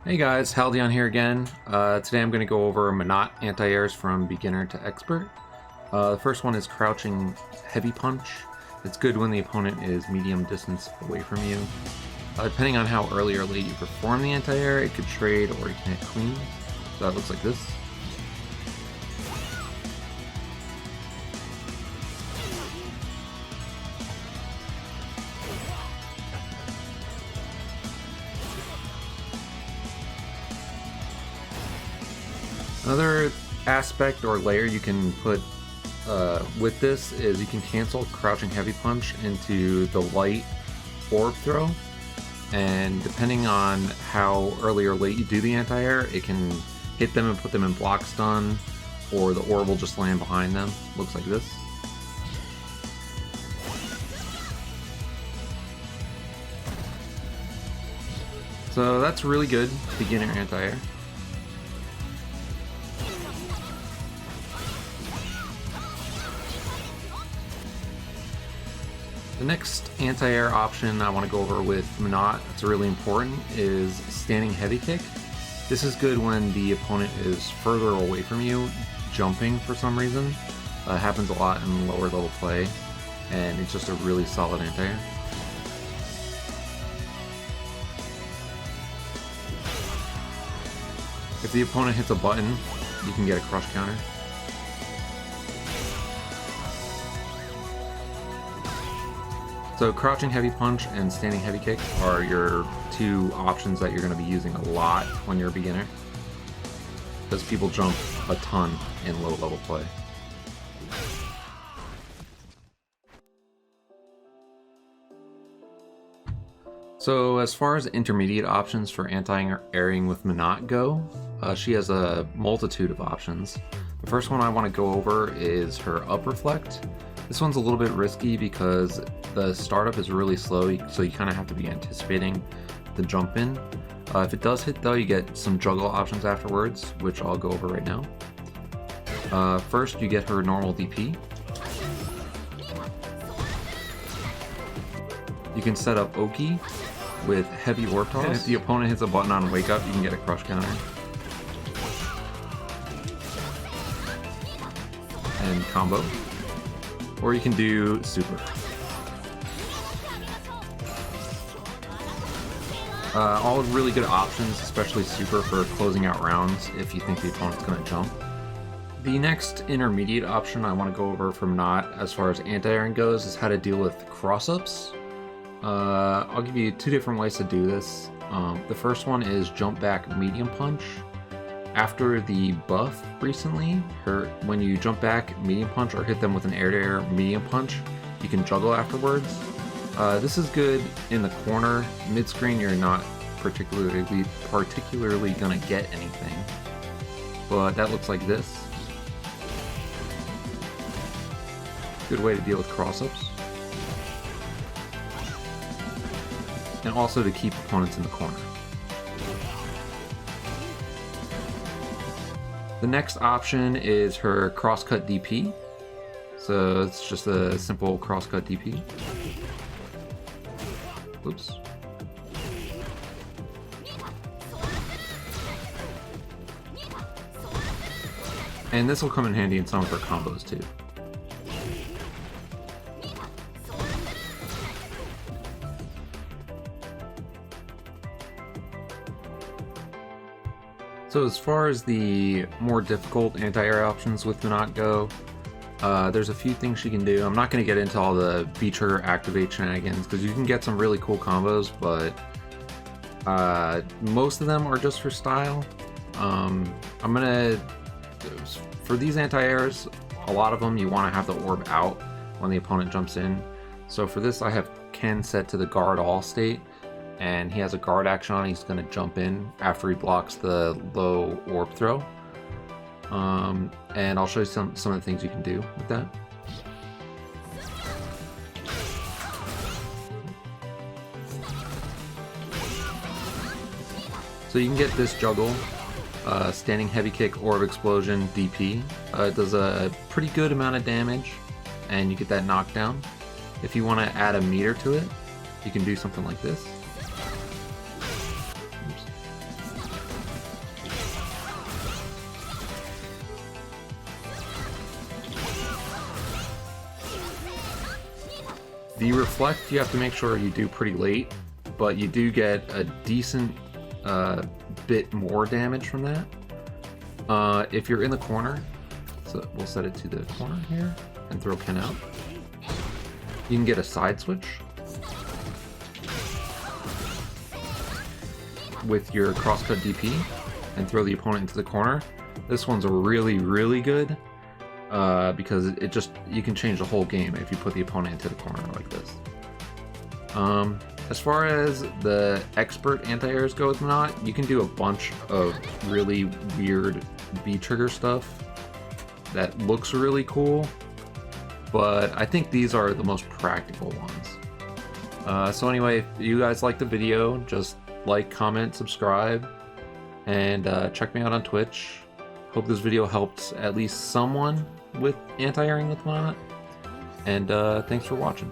Hey guys, Haldion here again. Today I'm going to go over Menat anti-airs from beginner to expert. The first one is crouching heavy punch. It's good when the opponent is medium distance away from you. Depending on how early or late you perform the anti-air, it could trade or you can hit clean. So that looks like this. Another aspect or layer you can put with this is you can cancel crouching heavy punch into the light orb throw, and depending on how early or late you do the anti-air, it can hit them and put them in block stun, or the orb will just land behind them. Looks like this. So that's really good beginner anti-air. The next anti-air option I want to go over with Menat, that's really important, is standing heavy kick. This is good when the opponent is further away from you, jumping for some reason. Happens a lot in lower level play, and it's just a really solid anti-air. If the opponent hits a button, you can get a crush counter. So crouching heavy punch and standing heavy kick are your two options that you're going to be using a lot when you're a beginner, because people jump a ton in low level play. So as far as intermediate options for anti-airing with Menat go, she has a multitude of options. The first one I want to go over is her up reflect. This one's a little bit risky because the startup is really slow, so you kind of have to be anticipating the jump in. If it does hit though, you get some juggle options afterwards, which I'll go over right now. First, you get her normal DP. You can set up Oki with heavy warp toss, and if the opponent hits a button on wake up, you can get a crush counter. And combo. Or you can do super. All really good options, especially super for closing out rounds if you think the opponent's going to jump. The next intermediate option I want to go over from Menat as far as anti-airing goes is how to deal with cross-ups. I'll give you two different ways to do this. The first one is jump back medium punch. After the buff recently, when you jump back medium punch or hit them with an air-to-air medium punch, you can juggle afterwards. This is good in the corner. Mid-screen, you're not particularly gonna get anything, but that looks like this. Good way to deal with cross-ups, and also to keep opponents in the corner. The next option is her crosscut DP. So it's just a simple crosscut DP. Oops. And this will come in handy in some of her combos too. So as far as the more difficult anti-air options with Menat go, there's a few things she can do. I'm not going to get into all the V-trigger activate shenanigans because you can get some really cool combos, but most of them are just for style. For these anti-airs, a lot of them you want to have the orb out when the opponent jumps in. So for this I have Ken set to the guard all state, and he has a guard action on. He's going to jump in after he blocks the low orb throw. And I'll show you some of the things you can do with that. So you can get this juggle, standing heavy kick, orb explosion, DP. It does a pretty good amount of damage, and you get that knockdown. If you want to add a meter to it, you can do something like this. Oops. The reflect you have to make sure you do pretty late, but you do get a decent bit more damage from that. If you're in the corner, so we'll set it to the corner here and throw Ken out. You can get a side switch with your crosscut DP and throw the opponent into the corner. This one's really, really good because it just, you can change the whole game if you put the opponent into the corner like this. As far as the expert anti-airs go with Menat, you can do a bunch of really weird V-trigger stuff that looks really cool, but I think these are the most practical ones. So anyway, if you guys like the video, just like, comment, subscribe, and check me out on Twitch. Hope this video helped at least someone with anti-airing with Menat, and thanks for watching.